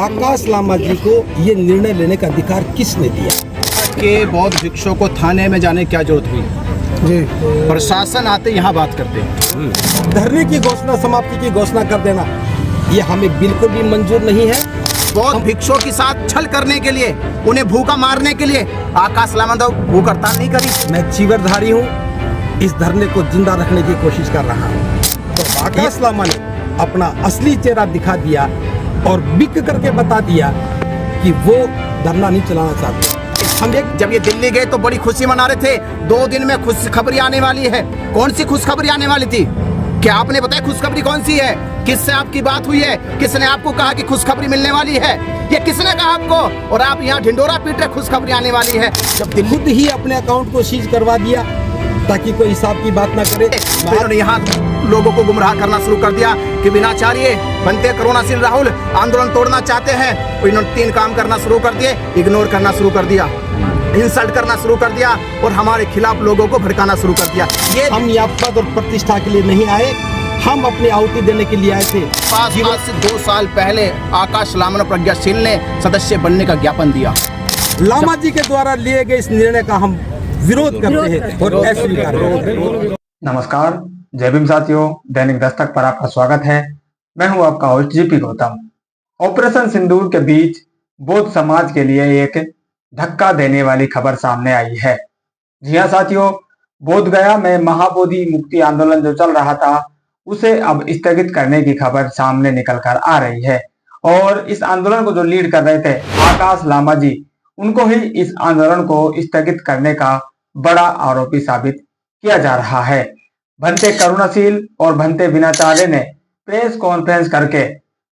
आकाश लामा जी को ये निर्णय लेने का अधिकार किसने दिया कि बौद्ध भिक्षुओं को थाने में जाने की क्या जरूरत हुई जी? प्रशासन आते यहाँ बात करते हैं। धरने की घोषणा, समाप्ति की घोषणा कर देना ये हमें बिल्कुल भी मंजूर नहीं है। बौद्ध भिक्षुओं के साथ छल करने के लिए, उन्हें भूखा मारने के लिए आकाश लामा ने भूख हड़ताल नहीं करी। मैं चीवरधारी हूँ, इस धरने को जिंदा रखने की कोशिश कर रहा हूँ। तो आकाश लामा ने अपना असली चेहरा दिखा दिया और बिक करके बता दिया कि वो धरना नहीं चलाना चाहते। हम जब ये दिल्ली गए तो बड़ी खुशी मना रहे थे, 2 दिन में खुशखबरी आने वाली है। कौन सी खुशखबरी आने वाली थी? क्या आपने बताया खुशखबरी कौन सी है? किससे आपकी बात हुई है? किसने आपको कहा कि खुशखबरी मिलने वाली है? ये किसने कहा आपको? और आप यहाँ ढिंडोरा पीट रहे खुशखबरी आने वाली है। जब दिल्ली खुद ही अपने अकाउंट को सीज करवा दिया ताकि कोई हिसाब की बात ना करे, इन्होंने यहाँ लोगों को गुमराह करना शुरू कर दिया कि विनाचार्य बनते करुणाशील राहुल आंदोलन तोड़ना चाहते हैं। इन्होंने 3 काम करना शुरू कर दिए। इग्नोर करना शुरू कर दिया, इंसल्ट करना शुरू कर दिया और हमारे खिलाफ लोगों को भड़काना शुरू कर दिया। ये हम यहाँ पद और प्रतिष्ठा के लिए नहीं आए, हम अपनी आहुति देने के लिए आए थे। आज से 2 साल पहले आकाश लामा प्रज्ञाशील ने सदस्य बनने का ज्ञापन दिया। लामा जी के द्वारा लिए गए इस निर्णय का हम विरोध करते हैं और अस्वीकार करते हैं। नमस्कार, जय भीम साथियों, दैनिक दस्तक पर आपका स्वागत है। मैं हूं आपका होस्ट जीपी गौतम। ऑपरेशन सिंदूर के बीच बौद्ध समाज के लिए एक धक्का देने वाली खबर सामने आई है। जी हां साथियों, बोध गया में महाबोधि मुक्ति आंदोलन जो चल रहा था उसे अब स्थगित करने की खबर सामने निकल कर आ रही है। और इस आंदोलन को जो लीड कर रहे थे आकाश लामा जी, उनको ही इस आंदोलन को स्थगित करने का बड़ा आरोपी साबित किया जा रहा है। भंते करुणाशील और भंते विनाचार्य ने प्रेस कॉन्फ्रेंस करके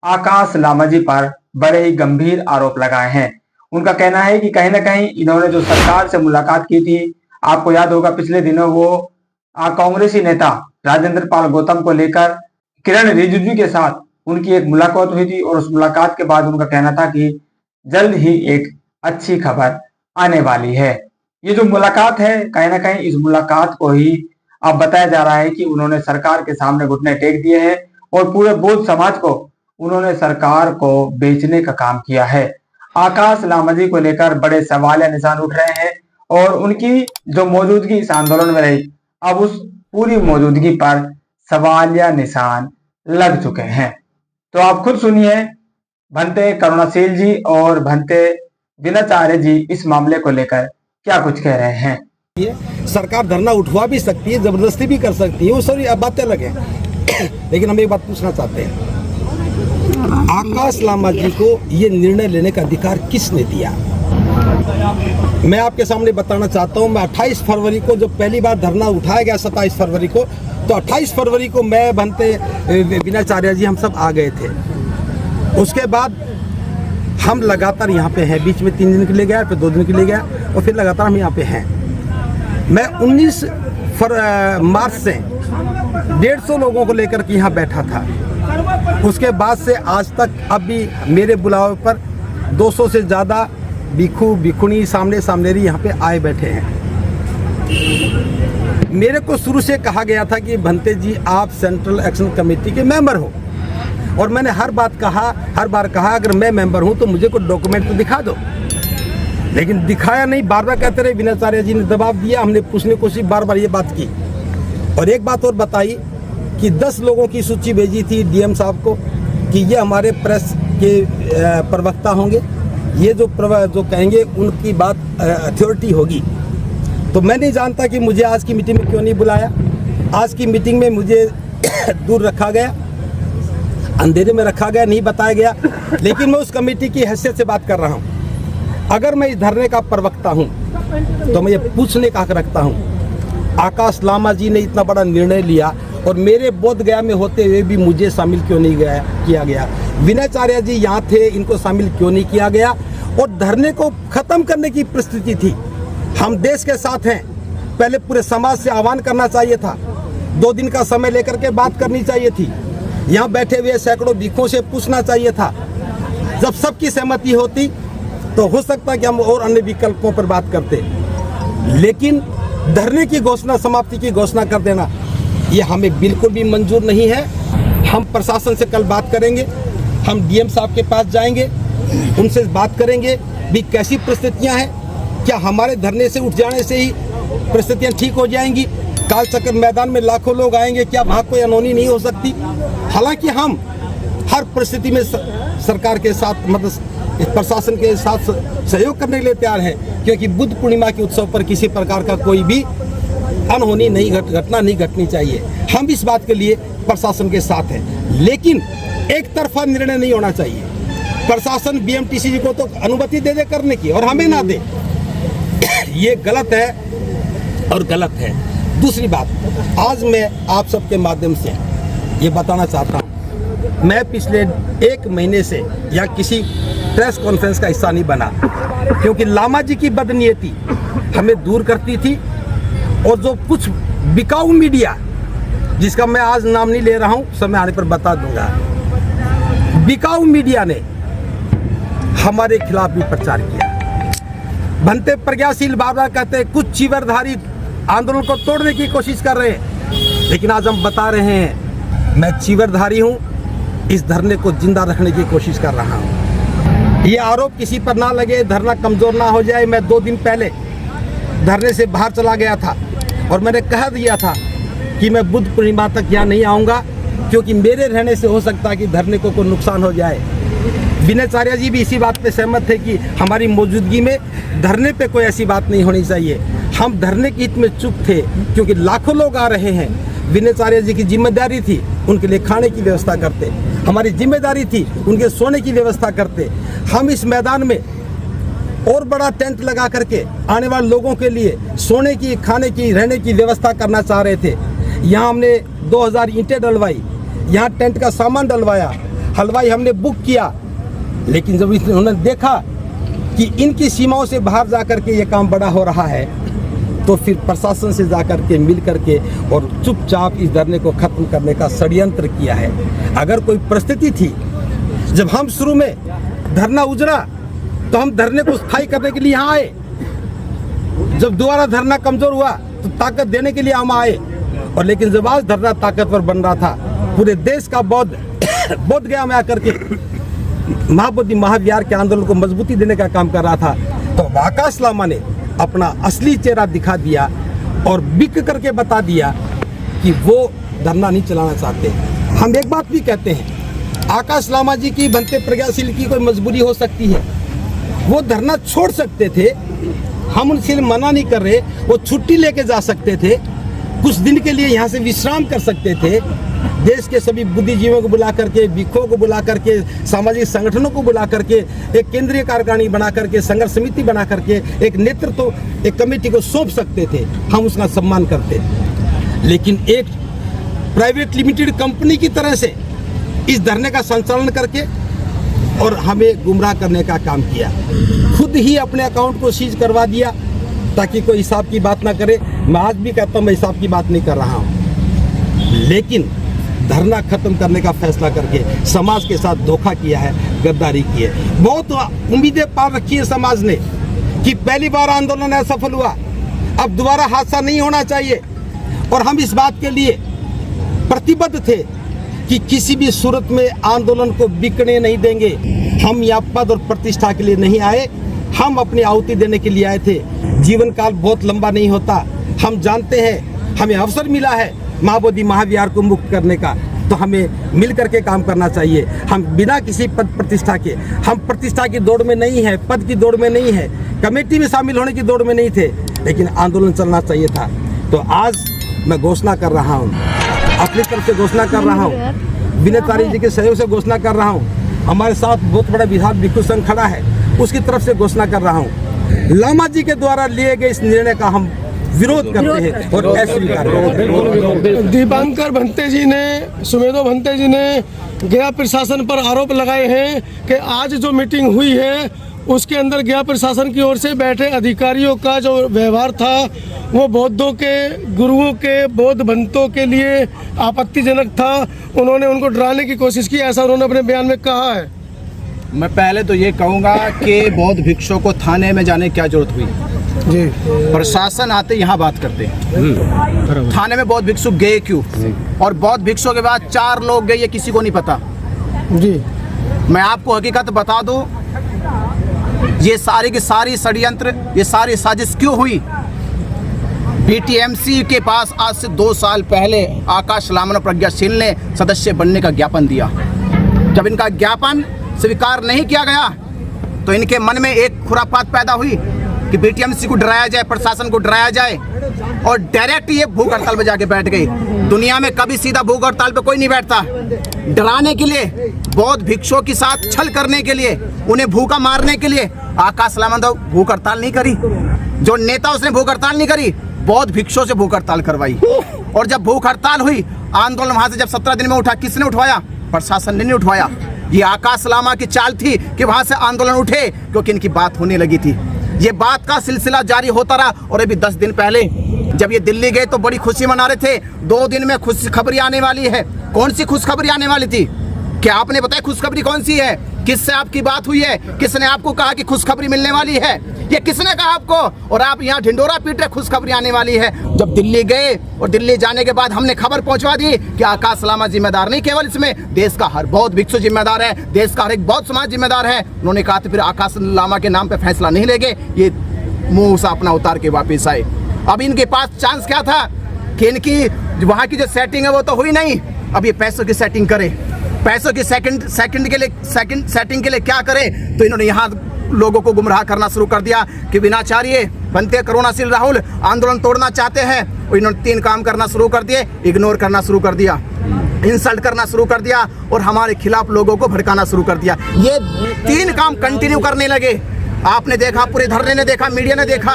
आकाश लामा जी पर बड़े ही गंभीर आरोप लगाए हैं। उनका कहना है कि कहीं ना कहीं इन्होंने जो सरकार से मुलाकात की थी, आपको याद होगा पिछले दिनों वो कांग्रेसी नेता राजेंद्र पाल गौतम को लेकर किरण रिजिजू के साथ उनकी एक मुलाकात हुई थी और उस मुलाकात के बाद उनका कहना था कि जल्द ही एक अच्छी खबर आने वाली है। ये जो मुलाकात है, कहीं ना कहीं इस मुलाकात को ही अब बताया जा रहा है कि उन्होंने सरकार के सामने घुटने टेक दिए हैं और पूरे बौद्ध समाज को उन्होंने सरकार को बेचने का काम किया है। आकाश लामा जी को लेकर बड़े सवाल या निशान उठ रहे हैं और उनकी जो मौजूदगी इस आंदोलन में रही, अब उस पूरी मौजूदगी पर सवाल या निशान लग चुके हैं। तो आप खुद सुनिए भंते करुणाशील जी और भंते विनाचार्य जी इस मामले को लेकर क्या कुछ कह रहे हैं। सरकार धरना उठवा भी सकती है, जबरदस्ती भी कर सकती है, वो सारी बातें अलग है। लेकिन हम एक बात पूछना चाहते हैं, आकाश लामा जी को ये निर्णय लेने का अधिकार किसने दिया? मैं आपके सामने बताना चाहता हूं। मैं 28 फरवरी को जब पहली बार धरना उठाया गया 27 फरवरी को, तो 28 फरवरी को मैं भंते विनाचार्य जी हम सब आ गए थे। उसके बाद हम लगातार यहाँ पे हैं। बीच में 3 दिन के लिए गया, फिर 2 दिन के लिए गया और फिर लगातार हम यहाँ पे हैं। मैं 19 मार्च से 150 लोगों को लेकर के यहाँ बैठा था। उसके बाद से आज तक अब भी मेरे बुलावे पर 200 से ज़्यादा भिक्षु भिक्षुणी सामने सामनेरी यहाँ पे आए बैठे हैं। मेरे को शुरू से कहा गया था कि भंते जी आप सेंट्रल एक्शन कमेटी के मेंबर हो, और मैंने हर बार कहा अगर मैं मेंबर हूँ तो मुझे कोई डॉक्यूमेंट तो दिखा दो, लेकिन दिखाया नहीं। बार बार कहते रहे, विनाचार्य जी ने दबाव दिया, हमने पूछने की कोशिश बार बार ये बात की। और एक बात और बताई कि 10 लोगों की सूची भेजी थी डीएम साहब को कि ये हमारे प्रेस के प्रवक्ता होंगे, ये जो कहेंगे उनकी बात अथॉरिटी होगी। तो मैं नहीं जानता कि मुझे आज की मीटिंग में क्यों नहीं बुलाया। आज की मीटिंग में मुझे दूर रखा गया, अंधेरे में रखा गया, नहीं बताया गया। लेकिन मैं उस कमेटी की हैसियत से बात कर रहा हूँ। अगर मैं इस धरने का प्रवक्ता हूँ तो मैं ये पूछने का हक रखता हूँ, आकाश लामा जी ने इतना बड़ा निर्णय लिया और मेरे बोध गया में होते हुए भी मुझे शामिल क्यों नहीं किया गया? विनाचार्य जी यहाँ थे, इनको शामिल क्यों नहीं किया गया? और धरने को खत्म करने की परिस्थिति थी। हम देश के साथ हैं, पहले पूरे समाज से आह्वान करना चाहिए था, 2 दिन का समय लेकर के बात करनी चाहिए थी। यहाँ बैठे हुए सैकड़ों भिक्षुओं से पूछना चाहिए था। जब सबकी सहमति होती तो हो सकता कि हम और अन्य विकल्पों पर बात करते, लेकिन धरने की घोषणा, समाप्ति की घोषणा कर देना ये हमें बिल्कुल भी मंजूर नहीं है। हम प्रशासन से कल बात करेंगे, हम डीएम साहब के पास जाएंगे उनसे बात करेंगे भी कैसी परिस्थितियां हैं, क्या हमारे धरने से उठ जाने से ही परिस्थितियां ठीक हो जाएंगी, काल चक्र मैदान में लाखों लोग आएंगे, क्या वहाँ कोई अनहोनी नहीं हो सकती। हालांकि हम हर परिस्थिति में सरकार के साथ मतलब प्रशासन के साथ सहयोग करने के लिए तैयार हैं, क्योंकि बुद्ध पूर्णिमा के उत्सव पर किसी प्रकार का कोई भी अनहोनी नहीं घटना नहीं घटनी चाहिए। हम इस बात के लिए प्रशासन के साथ हैं, लेकिन एक तरफा निर्णय नहीं होना चाहिए। प्रशासन बीएमटीसी को तो अनुमति दे दे करने की और हमें ना दे, ये गलत है और गलत है। दूसरी बात, आज मैं आप सबके माध्यम से ये बताना चाहता हूँ, मैं पिछले 1 महीने से या किसी प्रेस कॉन्फ्रेंस का हिस्सा नहीं बना, क्योंकि लामा जी की बदनीयती हमें दूर करती थी। और जो कुछ बिकाऊ मीडिया, जिसका मैं आज नाम नहीं ले रहा हूँ, समय आने पर बता दूंगा, बिकाऊ मीडिया ने हमारे खिलाफ भी प्रचार किया। भंते प्रज्ञाशील बार बार कहते हैं कुछ चीवरधारी आंदोलन को तोड़ने की कोशिश कर रहे हैं, लेकिन आज हम बता रहे हैं मैं चीवरधारी हूँ, इस धरने को जिंदा रखने की कोशिश कर रहा हूँ। ये आरोप किसी पर ना लगे, धरना कमजोर ना हो जाए। मैं 2 दिन पहले धरने से बाहर चला गया था और मैंने कह दिया था कि मैं बुद्ध पूर्णिमा तक यहाँ नहीं आऊँगा, क्योंकि मेरे रहने से हो सकता है कि धरने को कोई नुकसान हो जाए। विनयचार्य जी भी इसी बात पे सहमत थे कि हमारी मौजूदगी में धरने पे कोई ऐसी बात नहीं होनी चाहिए। हम धरने के हित में चुप थे, क्योंकि लाखों लोग आ रहे हैं। विनयचार्य जी की जिम्मेदारी थी उनके लिए खाने की व्यवस्था करते, हमारी जिम्मेदारी थी उनके सोने की व्यवस्था करते। हम इस मैदान में और बड़ा टेंट लगा करके आने वाले लोगों के लिए सोने की, खाने की, रहने की व्यवस्था करना चाह रहे थे। यहाँ हमने 2000 ईंटें डलवाई, यहाँ टेंट का सामान डलवाया, हलवाई हमने बुक किया, लेकिन जब उन्होंने देखा कि इनकी सीमाओं से बाहर जाकर के ये काम बड़ा हो रहा है, तो फिर प्रशासन से जाकर के मिल करके और चुपचाप इस धरने को खत्म करने का षड्यंत्र किया है। अगर कोई परिस्थिति थी, जब हम शुरू में धरना उजड़ा तो हम धरने को स्थायी करने के लिए यहाँ आए, जब दोबारा धरना कमजोर हुआ तो ताकत देने के लिए हम आए। और लेकिन जब आज धरना ताकतवर बन रहा था, पूरे देश का बोध गया में आकर के महाबोधि महाविहार के आंदोलन को मजबूती देने का काम कर रहा था, तो आकाश लामा ने अपना असली चेहरा दिखा दिया और बिक करके बता दिया कि वो धरना नहीं चलाना चाहते। हम एक बात भी कहते हैं, आकाश लामा जी की, भंते प्रज्ञाशील की कोई मजबूरी हो सकती है, वो धरना छोड़ सकते थे, हम उनसे मना नहीं कर रहे, वो छुट्टी लेके जा सकते थे, कुछ दिन के लिए यहाँ से विश्राम कर सकते थे। देश के सभी बुद्धिजीवियों को बुला करके, भिक्षुओं को बुला करके, सामाजिक संगठनों को बुला करके, एक केंद्रीय कार्यकारिणी बना करके, संघर्ष समिति बना करके, एक नेतृत्व, एक कमेटी को सौंप सकते थे, हम उसका सम्मान करते। लेकिन एक प्राइवेट लिमिटेड कंपनी की तरह से इस धरने का संचालन करके और हमें गुमराह करने का काम किया। खुद ही अपने अकाउंट को सीज करवा दिया ताकि कोई हिसाब की बात ना करे। मैं आज भी कहता हूँ मैं हिसाब की बात नहीं कर रहा हूँ, लेकिन धरना खत्म करने का फैसला करके समाज के साथ धोखा किया है, गद्दारी की है। बहुत उम्मीदें पाल रखी है समाज ने कि पहली बार आंदोलन असफल हुआ, अब दोबारा हादसा नहीं होना चाहिए। और हम इस बात के लिए प्रतिबद्ध थे कि किसी भी सूरत में आंदोलन को बिकने नहीं देंगे। हम यहाँ पद और प्रतिष्ठा के लिए नहीं आए, हम अपनी आहुति देने के लिए आए थे। जीवन काल बहुत लंबा नहीं होता, हम जानते हैं, हमें अवसर मिला है महाबोधि महाविहार को मुक्त करने का, तो हमें मिल करके काम करना चाहिए। हम बिना किसी पद प्रतिष्ठा के, हम प्रतिष्ठा की दौड़ में नहीं है, पद की दौड़ में नहीं है, कमेटी में शामिल होने की दौड़ में नहीं थे, लेकिन आंदोलन चलना चाहिए था। तो आज मैं घोषणा कर रहा हूँ, अपनी तरफ से घोषणा कर रहा हूँ, विनयचार्य जी के सहयोग से घोषणा कर रहा हूँ, हमारे साथ बहुत बड़ा बिहार भिक्षु संघ खड़ा है, उसकी तरफ से घोषणा कर रहा हूँ। लामा जी के द्वारा लिए गए इस निर्णय का हम विरोध करते हैं और अस्वीकार करते हैं। दीपांकर भंते जी ने, सुमेधो भंते जी ने गया प्रशासन पर आरोप लगाए हैं कि आज जो मीटिंग हुई है उसके अंदर गया प्रशासन की ओर से बैठे अधिकारियों का जो व्यवहार था वो बौद्धों के, गुरुओं के, बौद्ध भंतों के लिए आपत्तिजनक था। उन्होंने उनको डराने की कोशिश की, ऐसा उन्होंने अपने बयान में कहा है। मैं पहले तो ये कहूँगा कि बौद्ध भिक्षुओं को थाने में जाने की क्या जरूरत हुई जी। प्रशासन आते यहाँ बात करते हैं, थाने में बौद्ध भिक्षु गए क्यों? और बौद्ध भिक्षुओं के बाद 4 लोग गए, ये किसी को नहीं पता जी। मैं आपको हकीकत बता दूं ये सारी की सारी षड्यंत्र, ये सारी साजिश क्यों हुई? बीटीएमसी के पास आज से 2 साल पहले आकाश लामन और प्रज्ञाशील ने सदस्य बनने का ज्ञापन दिया। जब इनका ज्ञापन स्वीकार नहीं किया गया तो इनके मन में एक खुरापात पैदा हुई कि बीटीएमसी को डराया जाए, प्रशासन को डराया जाए, और डायरेक्ट ये भूख हड़ताल पे जाके बैठ गई। दुनिया में कभी सीधा भूख हड़ताल पे कोई नहीं बैठता। डराने के लिए, बौद्ध भिक्षुओं के साथ छल करने के लिए, उन्हें भूखा मारने के लिए आकाश लामन भूख हड़ताल नहीं करी। जो नेता उसने भूख हड़ताल नहीं करी, बौद्ध भिक्षुओं से भूख हड़ताल करवाई। और जब भूख हड़ताल हुई, आंदोलन वहां से जब 17 दिन में उठा, किसने उठवाया? प्रशासन ने नहीं उठवाया। ये आकाश लामा की चाल थी कि वहां से आंदोलन उठे, क्योंकि इनकी बात होने लगी थी। ये बात का सिलसिला जारी होता रहा। और अभी 10 दिन पहले जब ये दिल्ली गए तो बड़ी खुशी मना रहे थे। 2 दिन में खुशखबरी आने वाली है। कौन सी खुशखबरी आने वाली थी? क्या आपने बताया खुशखबरी कौन सी है? किससे आपकी बात हुई है? किसने आपको कहा कि खुशखबरी मिलने वाली है? ये किसने कहा आपको? और आप यहाँ ढिंडोरा पीट रहे खुशखबरी आने वाली है। जब दिल्ली गए और दिल्ली जाने के बाद हमने खबर पहुंचवा दी कि आकाश लामा जिम्मेदार नहीं, केवल इसमें देश का हर बौद्ध भिक्षु जिम्मेदार है, देश का हर एक बौद्ध समाज जिम्मेदार है। उन्होंने कहा तो फिर आकाश लामा के नाम पे फैसला नहीं लेंगे। ये मुंह से अपना उतार के वापिस आए। अब इनके पास चांस क्या था कि इनकी वहाँ की जो सेटिंग है वो तो हुई नहीं, अब ये पैसों की सेटिंग करे। पैसों की सेकंड सेटिंग के लिए क्या करें? तो इन्होंने यहाँ लोगों को गुमराह करना शुरू कर दिया कि विनाचार्य बनते करुणाशील राहुल आंदोलन तोड़ना चाहते हैं। और इन्होंने 3 काम करना शुरू कर दिए। इग्नोर करना शुरू कर दिया, इंसल्ट करना शुरू कर दिया और हमारे खिलाफ लोगों को भड़काना शुरू कर दिया। ये 3 काम कंटिन्यू करने लगे। आपने देखा, पूरे धरने ने देखा, मीडिया ने देखा,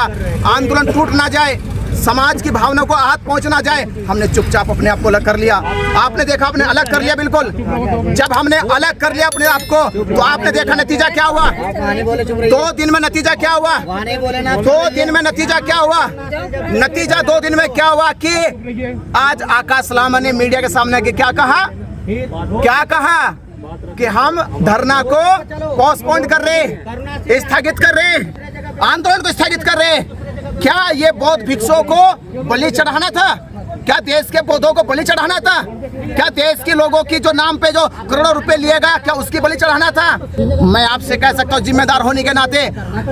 आंदोलन टूट ना जाए, समाज की भावना को आहत पहुंच ना जाए, हमने चुपचाप अपने आप को अलग कर लिया। आपने देखा, आपने अलग कर लिया। बिल्कुल, जब हमने अलग कर लिया अपने आप को तो आपने देखा नतीजा क्या हुआ। 2 दिन में नतीजा क्या हुआ? 2 दिन में नतीजा क्या हुआ? नतीजा 2 दिन में क्या हुआ कि आज आकाश लामा ने मीडिया के सामने क्या कहा? क्या कहा कि हम धरना को पोस्टपोन कर रहे, स्थगित कर रहे, आंदोलन को स्थगित कर रहे। क्या ये बौद्ध भिक्षुओं को बलि चढ़ाना था? क्या देश के बौद्धों को बलि चढ़ाना था? क्या देश के लोगों की जो नाम पे जो करोड़ों रुपए लिए गया, क्या उसकी बलि चढ़ाना था? मैं आपसे कह सकता हूँ जिम्मेदार होने के नाते,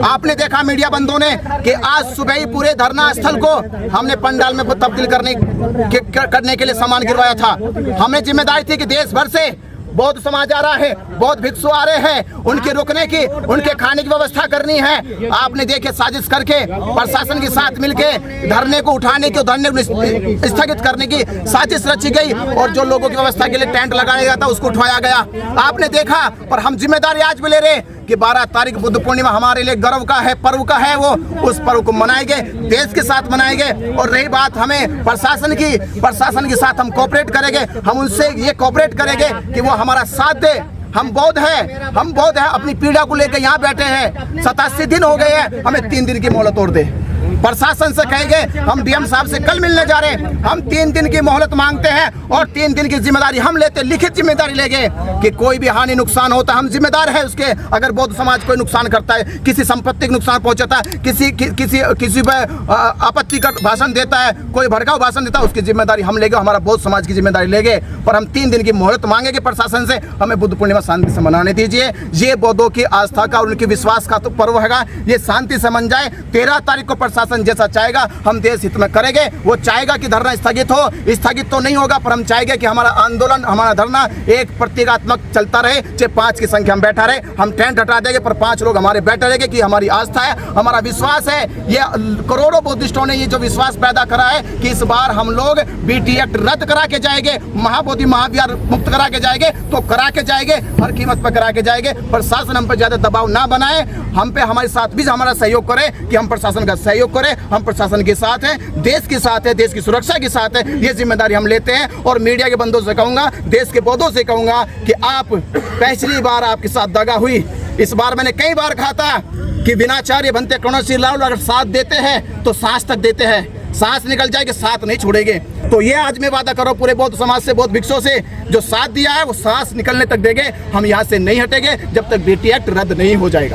आपने देखा मीडिया बंधुओं ने कि आज सुबह ही पूरे धरना स्थल को हमने पंडाल में तब्दील करने के लिए सामान गिरवाया था। हमें जिम्मेदारी थी कि देश भर से बौद्ध समाज आ रहा है, बौद्ध भिक्षु आ रहे हैं, उनके रुकने की, उनके खाने की व्यवस्था करनी है। आपने देखे साजिश करके प्रशासन के साथ मिलके धरने को उठाने की, धरने को स्थगित करने की साजिश रची गई और जो लोगों की व्यवस्था के लिए टेंट लगाया गया था उसको उठवाया गया। आपने देखा, पर हम जिम्मेदारी आज भी ले रहे कि 12 तारीख बुद्ध पूर्णिमा हमारे लिए गर्व का है, पर्व का है। वो उस पर्व को मनाएंगे, देश के साथ मनाएंगे। और रही बात हमें प्रशासन के साथ हम कोऑपरेट करेंगे, हम उनसे ये कोऑपरेट करेंगे कि वो हमारा साथ दे। हम बौद्ध हैं, अपनी पीड़ा को लेकर यहाँ बैठे हैं। 87 दिन हो गए हैं, हमें 3 दिन की मोहलत और दे। प्रशासन से कहेंगे, हम डीएम साहब से कल मिलने जा रहे हैं, हम 3 दिन की मोहलत मांगते हैं और 3 दिन की जिम्मेदारी हम लेते, लिखित जिम्मेदारी लेंगे कि कोई भी हानि नुकसान होता हम जिम्मेदार है उसके। अगर बौद्ध समाज कोई नुकसान करता है, किसी संपत्ति को नुकसान पहुंचाता है, किसी पर आपत्ति का भाषण देता है, कोई भड़काऊ भाषण देता है, उसकी जिम्मेदारी हम लेंगे, हमारा बौद्ध समाज की जिम्मेदारी लेंगे। पर हम 3 दिन की मोहलत मांगेंगे प्रशासन से, हमें बुद्ध पूर्णिमा शांति से मनाने दीजिए। ये बौद्धों की आस्था का और उनके विश्वास का तो पर्व हैगा, ये शांति से मन जाए। 13 तारीख को प्रशासन जैसा चाहेगा हम देश हित में करेंगे। वो चाहेगा कि धरना स्थगित हो, स्थगित तो नहीं होगा, पर हम चाहेंगे कि हमारा आंदोलन, हमारा धरना एक प्रतीकात्मक चलता रहे। चाहे 5 की संख्या में बैठा रहे, हम टेंट हटा देंगे पर 5 लोग हमारे बैठे रहेंगे कि हमारी आस्था है, हमारा विश्वास है। ये करोड़ों बुद्धिस्टों ने ये जो विश्वास पैदा करा है कि इस बार हम लोग बीटी एक्ट रद्द करा के जाएंगे, महाबोधि महाविहार मुक्त करा के जाएंगे, तो करा के जाएंगे, हर कीमत पर करा के जाएंगे। प्रशासन हम पर ज्यादा दबाव ना बनाए, हम पे हमारे साथ भी हमारा सहयोग करे कि हम प्रशासन का सहयोग करें। हम प्रशासन के साथ हैं, देश के साथ है, देश की सुरक्षा के साथ है, ये जिम्मेदारी हम लेते हैं। और मीडिया के बंदों से कहूंगा, देश के बौद्धों से कहूंगा कि आप पिछली बार आपके साथ दगा हुई, इस बार मैंने कई बार कहा था कि विनाचार्य बनते करुणाशील राहुल अगर साथ देते हैं तो सांस तक देते हैं, सांस निकल जाएगी, साथ नहीं छोड़ेंगे। तो ये आज मैं वादा करो पूरे बौद्ध समाज से, बौद्ध भिक्षुओं से, जो साथ दिया है वो सांस निकलने तक देंगे। हम यहाँ से नहीं हटेंगे जब तक बीटी एक्ट रद्द नहीं हो जाएगा।